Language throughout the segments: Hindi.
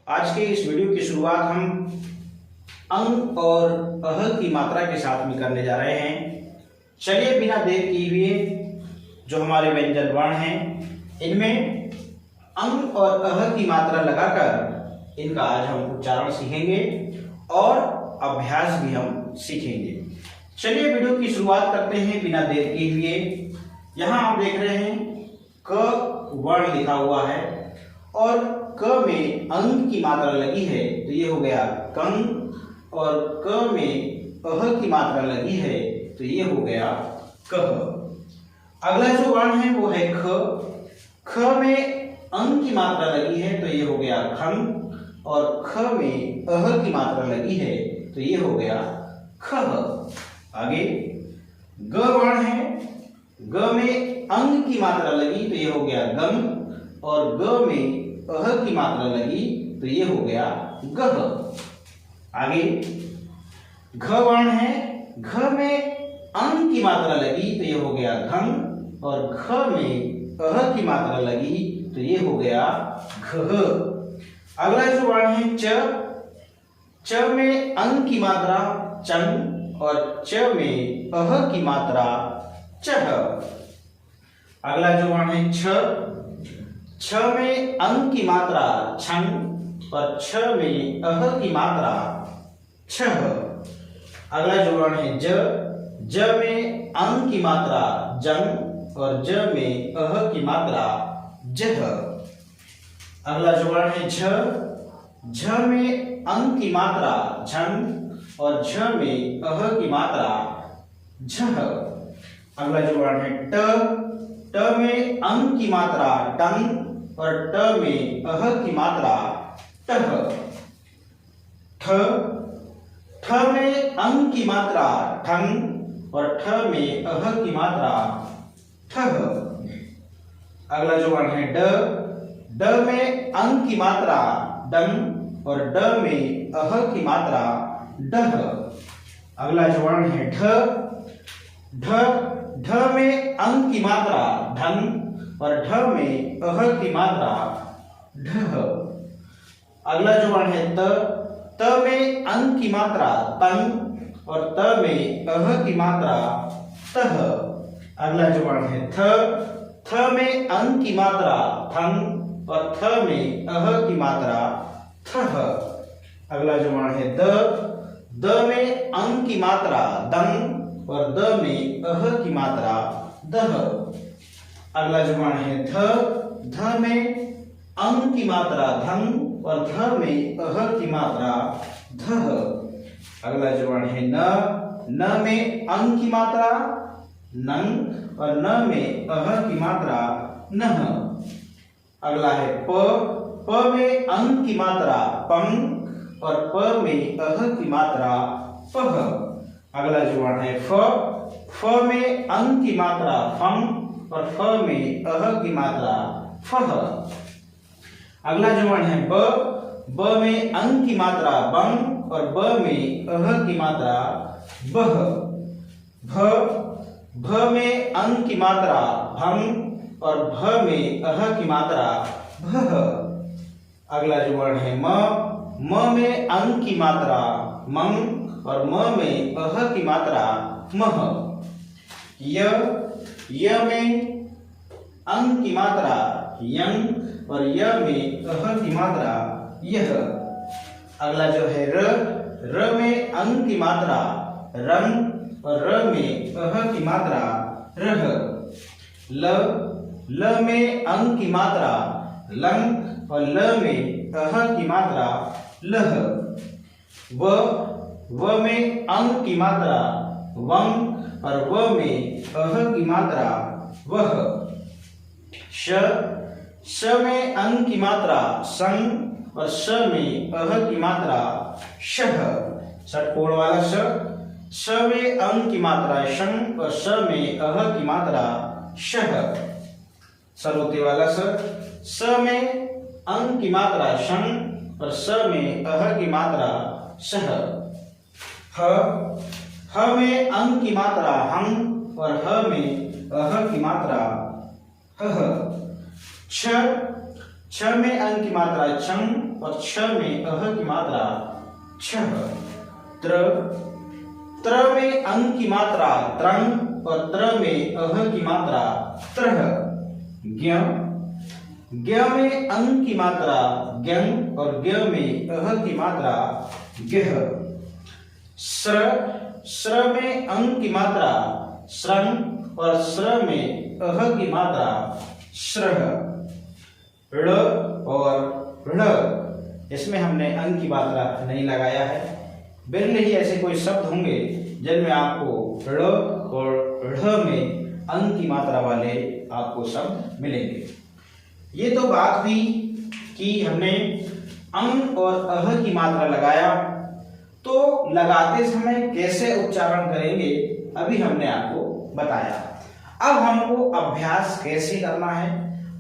आज के इस वीडियो की शुरुआत हम अंग और अह की मात्रा के साथ में करने जा रहे हैं। चलिए बिना देर किए हुए जो हमारे व्यंजन वर्ण हैं इनमें अंग और अह की मात्रा लगाकर इनका आज हम उच्चारण सीखेंगे और अभ्यास भी हम सीखेंगे। चलिए वीडियो की शुरुआत करते हैं बिना देर किए हुए। यहाँ आप देख रहे हैं क वर्ण लिखा हुआ है और क में अंग की मात्रा लगी है तो ये हो गया कंग, और क में अह की मात्रा लगी है तो ये हो गया कह। अगला जो वर्ण है वो है ख। ख में अंग की मात्रा लगी है तो ये हो गया खंग, और ख में अह की मात्रा लगी है तो ये हो गया खह। आगे ग वर्ण है। ग में अंग की मात्रा लगी तो ये हो गया गम, और ग में अह की मात्रा लगी तो ये हो गया गह। आगे घ वर्ण है। घ में अंग की मात्रा लगी तो ये हो गया घंग, और घ में अह की मात्रा लगी तो ये हो गया घह। अगला जो वर्ण है च। च में अंग की मात्रा चंग, और च में अह की मात्रा चह। अगला जो वर्ण है छ। छ में अंग की मात्रा छंग, और छ में अह की मात्रा छह। अगला जो वर्ण है ज। ज में अंग की मात्रा जंग, और ज में अह की मात्रा जह। अगला जो वर्ण है झ। झ में अंग की मात्रा झंग, और झ में अह की मात्रा झह। अगला जो वर्ण है ट। ट में अंग की मात्रा टंग, और ट में अह की मात्रा टह। ठ। ठ में अंग की मात्रा ठंग, और ठ में अह की मात्रा ठह। अगला जो वर्ण है ड। ड में अंग की मात्रा डंग, और ड में अह की मात्रा डह। अगला जो वर्ण है ढ। ढ। ढ में अंग की मात्रा ढंग, और ढ में अह की मात्रा ढह। अगला जो वर्ण है त। त में अंग की मात्रा तंग, और त में अह की मात्रा तह। अगला जो वर्ण है थ। थ में अंग की मात्रा थंग, और थ में अह की मात्रा थह। अगला जो वर्ण है द। द में अंग की मात्रा दंग, और द में अह की मात्रा दह। अगला जो वर्ण है ध। ध में अंग की मात्रा धंग, और ध में अह की मात्रा धह। अगला जो वर्ण है न। न में अंग की मात्रा नंग, और न में अह की मात्रा नह। अगला है प। प में अंग की मात्रा पंग, और प में अह की मात्रा पह। अगला जो वर्ण है फ। फ में अंग की मात्रा फंग, और फ में अह की मात्रा फह। अगला जो वर्ण है ब। ब में अंग की मात्रा बंग, और ब में अह की मात्रा बह। भ। भ में अंग की मात्रा भंग, और भ में अह की मात्रा भह। अगला जो वर्ण है म। म में अंग की मात्रा मंग, और म में अह की मात्रा मह। य। य में अंग की मात्रा यंग, और य में अह की मात्रा यह। अगला जो है र। र में अंग की मात्रा रंग, और र में अह की मात्रा रह। ल। ल में अंग की मात्रा लंग, और ल में अह की मात्रा लह। व। व में अंग की मात्रा वंग, और व में अह की मात्रा वह। श। श में अंग की मात्रा संग, और श में अह की मात्रा शह। षटकोण वाला श। श में अंग की मात्रा शंग, और श में अह की मात्रा शह। सरोते वाला स। स में अंग की मात्रा शंग, और स में अह की मात्रा शह। ह। ह में अंग की मात्रा हंग, और ह में अह की मात्रा हह। छ। छ में अंग की मात्रा छं और छ में अह की मात्रा छह। त्र में अंग की मात्रा त्रंग और त्र में अह की मात्रा त्रह। ज्ञ में अंग की मात्रा ज्ञं और ज्ञ में अह की मात्रा ज्ञह। स्र में अंग की मात्रा स्रं और स्र में अह की मात्रा श्रह। ऋ और ऋ, इसमें हमने अंग की मात्रा नहीं लगाया है। बिरल ही ऐसे कोई शब्द होंगे जिनमें आपको ऋ और ढ़ में अंग की मात्रा वाले आपको शब्द मिलेंगे। ये तो बात हुई कि हमने अंग और अह की मात्रा लगाया, तो लगाते समय कैसे उच्चारण करेंगे अभी हमने आपको बताया। अब हमको अभ्यास कैसे करना है,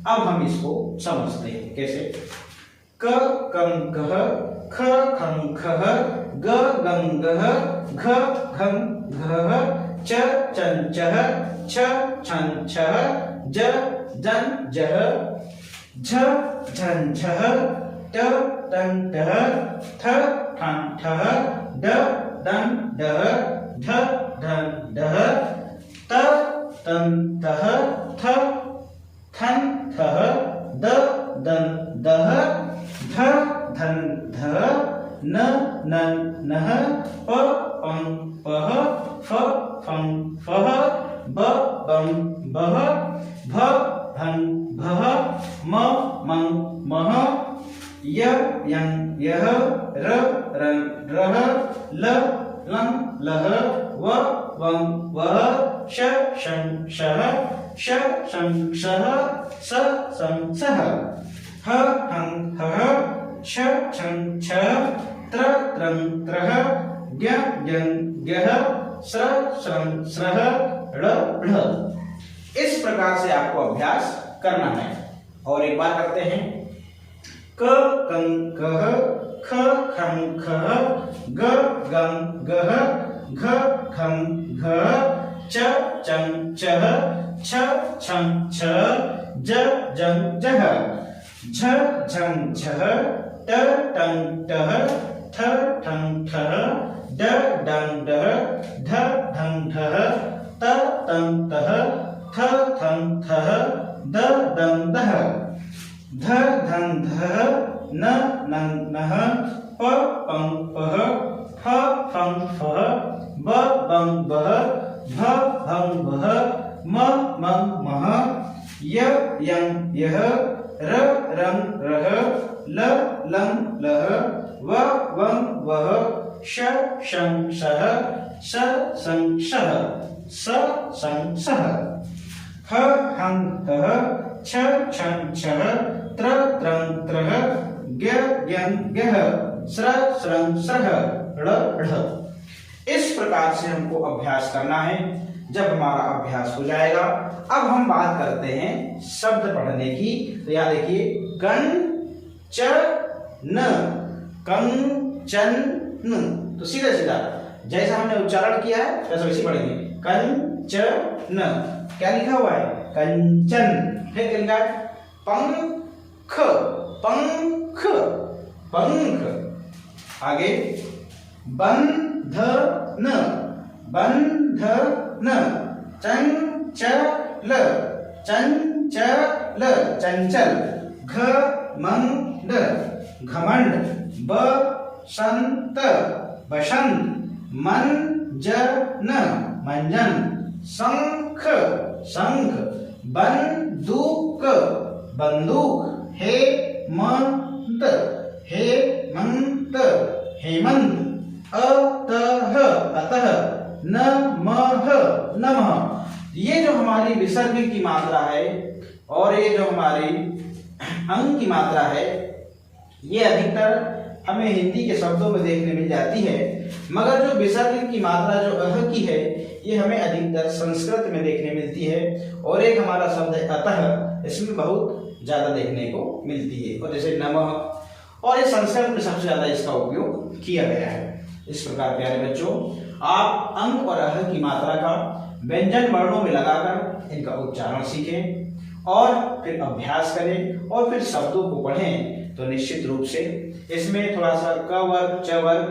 अब हम इसको समझते हैं। कैसे? क कं कह, ख खं खह, ग गं गह, घ घं घह, च चं चह, छ छं छह, ज जं जह, झ झं झह, ट टं टह, थ ठं ठह, ड डं डह, ढ ढं ढह, त तं तह, थ थं थह, द दं दह, ध धं धह, न नं नह, प पं पह, फ फं फह, ब बं बह, भ भं भह, म मं मह, य यं यह, र रं रह, ल लं लह, व वं वह, श शं शह, श शं शह, स सं सह, ह हं हह, श छं छह, त्र त्रं त्रह, ज्ञ ज्ञं ज्ञह, स्र स्रं स्रह, ळ ढ। इस प्रकार से आपको अभ्यास करना है। और एक बार करते हैं। क कं कह, ख खं खह, ग गं गह, घ घं घह, च चं चह, छ छं छह, ज जं जह, झ झं झह, ट टं टह, थ ठं ठह, ड डं डह, ढ ढं ढह, त तं तह, थ थं थह, द दं दह, ध धं धह, न नं नह, प पं पह, फ फं फह, ब बं बह, भ भं बह, म मं मह, य यं यह, र रं रह, ल लं लह, व वं वह, श शं शह, स सं शह, स सं सह, ह हं हह, छ छं छह, त्र त्रं त्रह, ज्ञ ज्ञं ज्ञह, स्र स्रं स्रह, ळ ढ। इस प्रकार से हमको अभ्यास करना है। जब हमारा अभ्यास हो जाएगा, अब हम बात करते हैं शब्द पढ़ने की। तो यहाँ देखिए, कं च न, कं चन न। तो सीधा सीधा जैसा हमने उच्चारण किया है वैसा वैसे पढ़ेंगे। कं च न, क्या लिखा हुआ है? कंचन। फिर क्या लिखा है? पंख, पंख, पंख। आगे बंधन, बंधन, चंचल, चंचल, चंचल, घमंड, घमंड, बसंत, बसंत, मंजन, मंजन, शंख, शंख, बंदूक, बंदूक, हेमंत, हेमंत, हेमंत, अतः, अतः, नमः, नमः। ये जो हमारी विसर्ग की मात्रा है और ये जो हमारी अंग की मात्रा है, ये अधिकतर हमें हिंदी के शब्दों में देखने मिल जाती है, मगर जो विसर्ग की मात्रा जो अह की है ये हमें अधिकतर संस्कृत में देखने मिलती है। और एक हमारा शब्द है अतः, इसमें बहुत ज्यादा देखने को मिलती है। और जैसे नमः, और ये संस्कृत में सबसे ज्यादा इसका उपयोग किया गया है। इस प्रकार प्यारे बच्चों, आप अंग और अह की मात्रा का व्यंजन वर्णों में लगाकर इनका उच्चारण सीखें और फिर अभ्यास करें और फिर शब्दों को पढ़ें तो निश्चित रूप से इसमें थोड़ा सा क वर्ग च वर्ग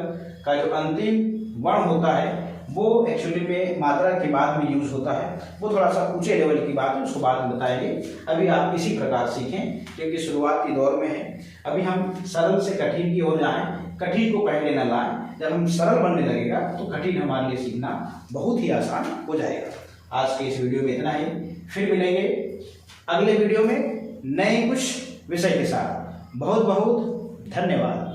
का जो अंतिम वर्ण होता है वो एक्चुअली में मात्रा के बाद में यूज होता है, वो थोड़ा सा ऊंचे लेवल की बात है, उसको बाद में बताएंगे। अभी आप इसी प्रकार सीखें क्योंकि शुरुआती दौर में है। अभी हम सरल से कठिन की ओर जाएं, कठिन को पहले न लाएं। जब हम सरल बनने लगेगा तो कठिन हमारे लिए सीखना बहुत ही आसान हो जाएगा। आज के इस वीडियो में इतना ही, फिर मिलेंगे अगले वीडियो में नए कुछ विषय के साथ। बहुत बहुत धन्यवाद।